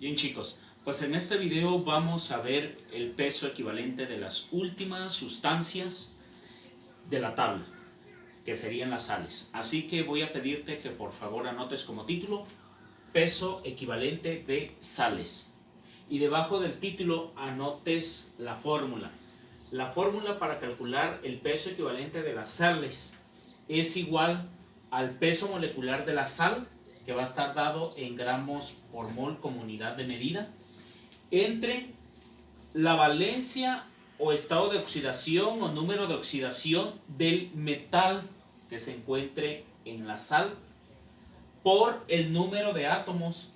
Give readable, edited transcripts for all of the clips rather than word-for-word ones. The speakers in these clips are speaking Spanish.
Bien chicos, pues en este video vamos a ver el peso equivalente de las últimas sustancias de la tabla, que serían las sales. Así que voy a pedirte que por favor anotes como título peso equivalente de sales. Y debajo del título anotes la fórmula. La fórmula para calcular el peso equivalente de las sales es igual al peso molecular de la sal, que va a estar dado en gramos por mol como unidad de medida, entre la valencia o estado de oxidación o número de oxidación del metal que se encuentre en la sal por el número de átomos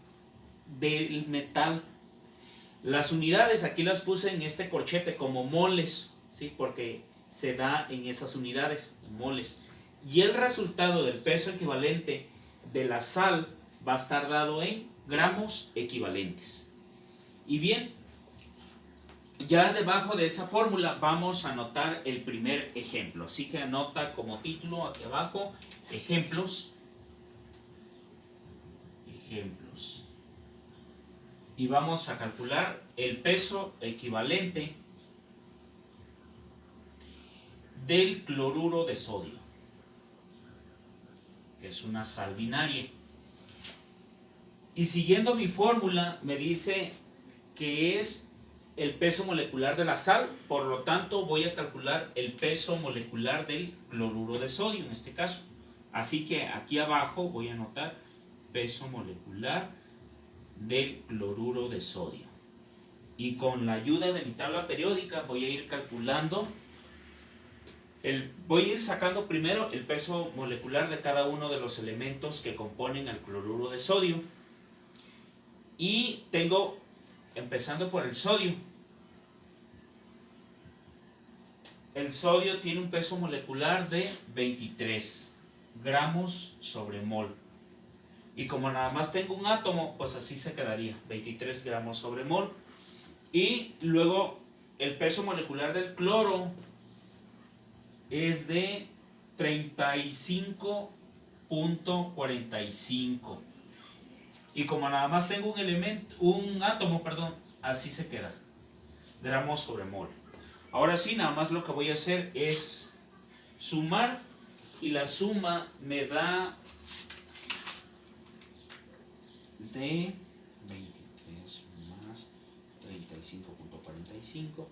del metal. Las unidades aquí las puse en este corchete como moles, ¿sí? Porque se da en esas unidades, en moles. Y el resultado del peso equivalente de la sal va a estar dado en gramos equivalentes. Y bien, ya debajo de esa fórmula vamos a anotar el primer ejemplo. Así que anota como título aquí abajo, ejemplos. Ejemplos. Y vamos a calcular el peso equivalente del cloruro de sodio, que es una sal binaria. Y siguiendo mi fórmula me dice que es el peso molecular de la sal, por lo tanto voy a calcular el peso molecular del cloruro de sodio en este caso. Así que aquí abajo voy a anotar peso molecular del cloruro de sodio. Y con la ayuda de mi tabla periódica voy a ir calculando, voy a ir sacando primero el peso molecular de cada uno de los elementos que componen el cloruro de sodio. Y tengo, empezando por el sodio. El sodio tiene un peso molecular de 23 gramos sobre mol. Y como nada más tengo un átomo, pues así se quedaría, 23 gramos sobre mol. Y luego el peso molecular del cloro es de 35.45. Y como nada más tengo un átomo, así se queda, gramos sobre mol. Ahora sí, nada más lo que voy a hacer es sumar, y la suma me da de 23 más 35.45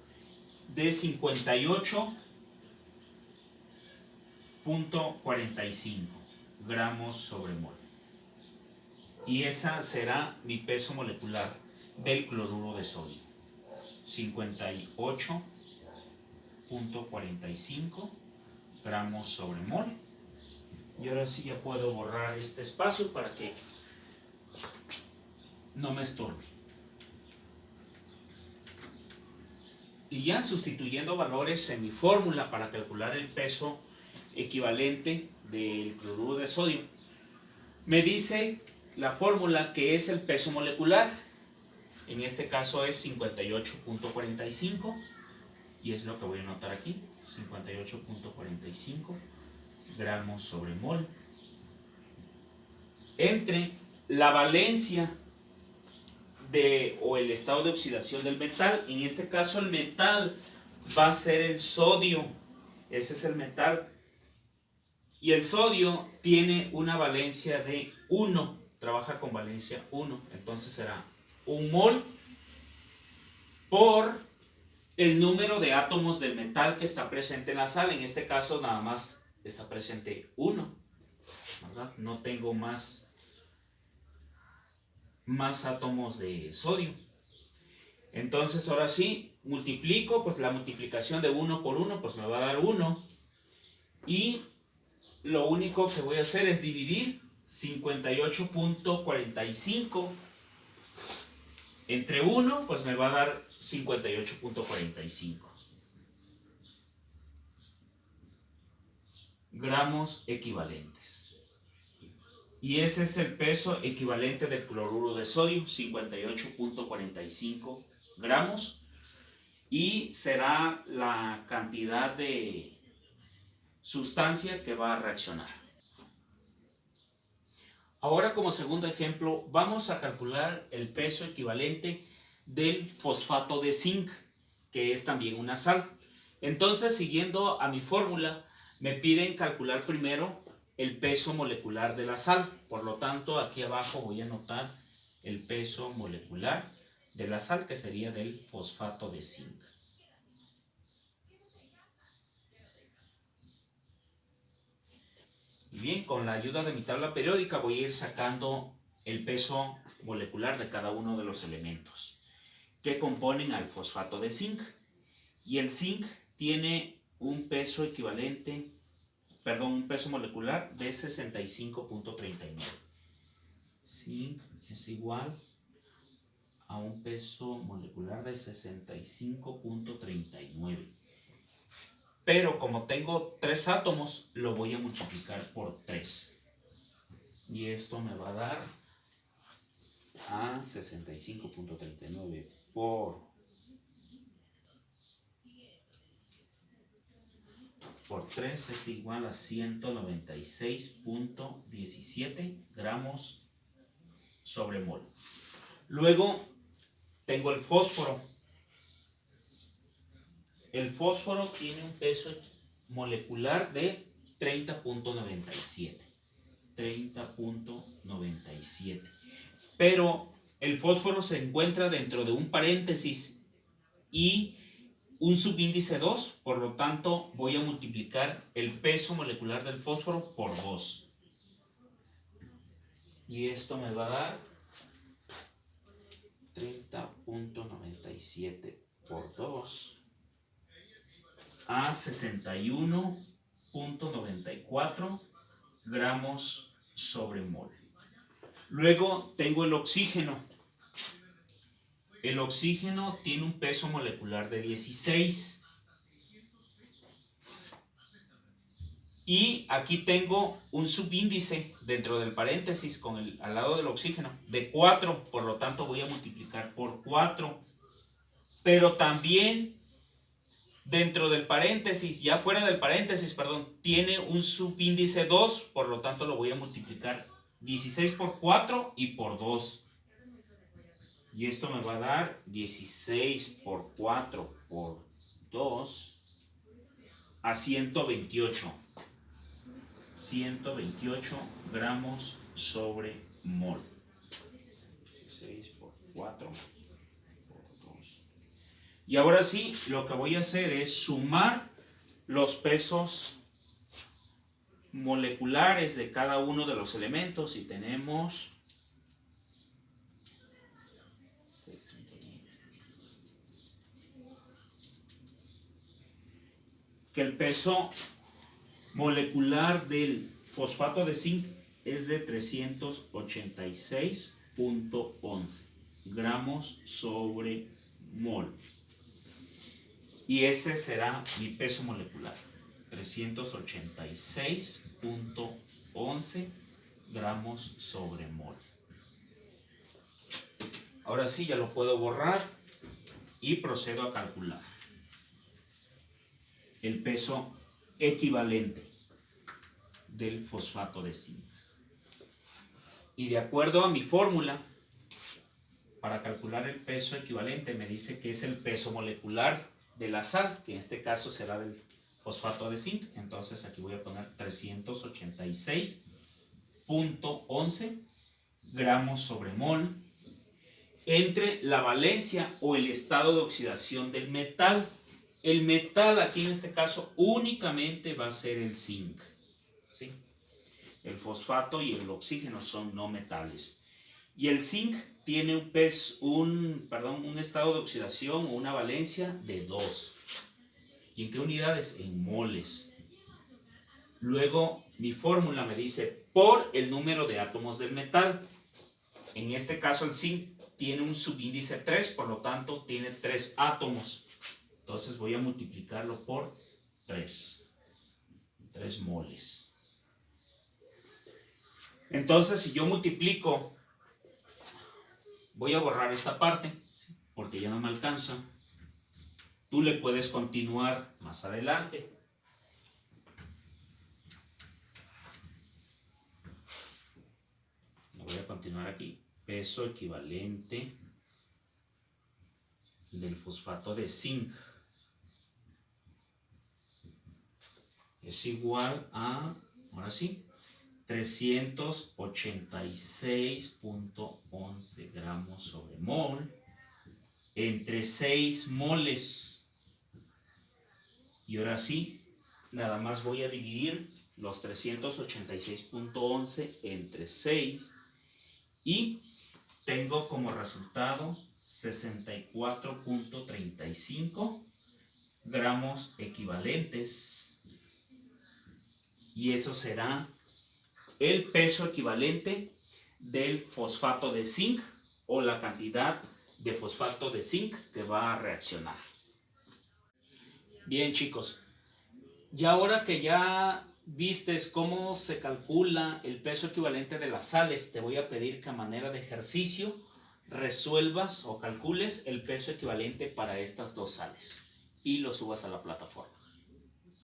de 58.45 gramos sobre mol. Y esa será mi peso molecular del cloruro de sodio, 58.45 gramos sobre mol. Y ahora sí ya puedo borrar este espacio para que no me estorbe. Y ya sustituyendo valores en mi fórmula para calcular el peso equivalente del cloruro de sodio, me dice la fórmula que es el peso molecular. En este caso es 58.45 y es lo que voy a anotar aquí, 58.45 gramos sobre mol, entre la valencia o el estado de oxidación del metal. En este caso el metal va a ser el sodio, ese es el metal, y el sodio tiene una valencia de 1, trabaja con valencia 1, entonces será 1 mol por el número de átomos del metal que está presente en la sal. En este caso nada más está presente 1, ¿verdad? No tengo más átomos de sodio. Entonces ahora sí, multiplico, pues la multiplicación de 1 por 1 pues me va a dar 1. Y lo único que voy a hacer es dividir 58.45 entre 1, pues me va a dar 58.45 gramos equivalentes. Y ese es el peso equivalente del cloruro de sodio, 58.45 gramos. Y será la cantidad de sustancia que va a reaccionar. Ahora, como segundo ejemplo, vamos a calcular el peso equivalente del fosfato de zinc, que es también una sal. Entonces, siguiendo a mi fórmula, me piden calcular primero el peso molecular de la sal. Por lo tanto, aquí abajo voy a anotar el peso molecular de la sal, que sería del fosfato de zinc. Y bien, con la ayuda de mi tabla periódica voy a ir sacando el peso molecular de cada uno de los elementos que componen al fosfato de zinc. Y el zinc tiene un peso equivalente, perdón, un peso molecular de 65.39. Zinc es igual a un peso molecular de 65.39. Pero como tengo 3 átomos, lo voy a multiplicar por 3. Y esto me va a dar a 65.39 por 3 es igual a 196.17 gramos sobre mol. Luego tengo el fósforo. El fósforo tiene un peso molecular de 30.97. 30.97. Pero el fósforo se encuentra dentro de un paréntesis y un subíndice 2, por lo tanto voy a multiplicar el peso molecular del fósforo por 2. Y esto me va a dar 30.97 por 2 a 61.94 gramos sobre mol. Luego tengo el oxígeno. El oxígeno tiene un peso molecular de 16. Y aquí tengo un subíndice dentro del paréntesis al lado del oxígeno de 4, por lo tanto voy a multiplicar por 4. Pero también dentro del paréntesis, ya fuera del paréntesis, perdón, tiene un subíndice 2, por lo tanto lo voy a multiplicar 16 por 4 y por 2. Y esto me va a dar 16 por 4 por 2 a 128. 128 gramos sobre mol. 16 por 4 por 2. Y ahora sí, lo que voy a hacer es sumar los pesos moleculares de cada uno de los elementos y tenemos que el peso molecular del fosfato de zinc es de 386.11 gramos sobre mol. Y ese será mi peso molecular, 386.11 gramos sobre mol. Ahora sí, ya lo puedo borrar y procedo a calcular el peso equivalente del fosfato de zinc. Y de acuerdo a mi fórmula, para calcular el peso equivalente me dice que es el peso molecular de la sal, que en este caso será del fosfato de zinc. Entonces aquí voy a poner 386.11 gramos sobre mol entre la valencia o el estado de oxidación del metal. El metal aquí en este caso únicamente va a ser el zinc, ¿sí? El fosfato y el oxígeno son no metales. Y el zinc tiene un estado de oxidación o una valencia de 2. ¿Y en qué unidades? En moles. Luego mi fórmula me dice por el número de átomos del metal. En este caso el zinc tiene un subíndice 3, por lo tanto tiene 3 átomos. Entonces voy a multiplicarlo por 3 moles. Entonces si yo multiplico, voy a borrar esta parte porque ya no me alcanza. Tú le puedes continuar más adelante. voy a continuar aquí. Peso equivalente del fosfato de zinc es igual a, ahora sí, 386.11 gramos sobre mol entre 6 moles. Y ahora sí, nada más voy a dividir los 386.11 entre 6 y tengo como resultado 64.35 gramos equivalentes. Y eso será el peso equivalente del fosfato de zinc o la cantidad de fosfato de zinc que va a reaccionar. Bien, chicos, y ahora que ya vistes cómo se calcula el peso equivalente de las sales, te voy a pedir que a manera de ejercicio resuelvas o calcules el peso equivalente para estas dos sales y lo subas a la plataforma.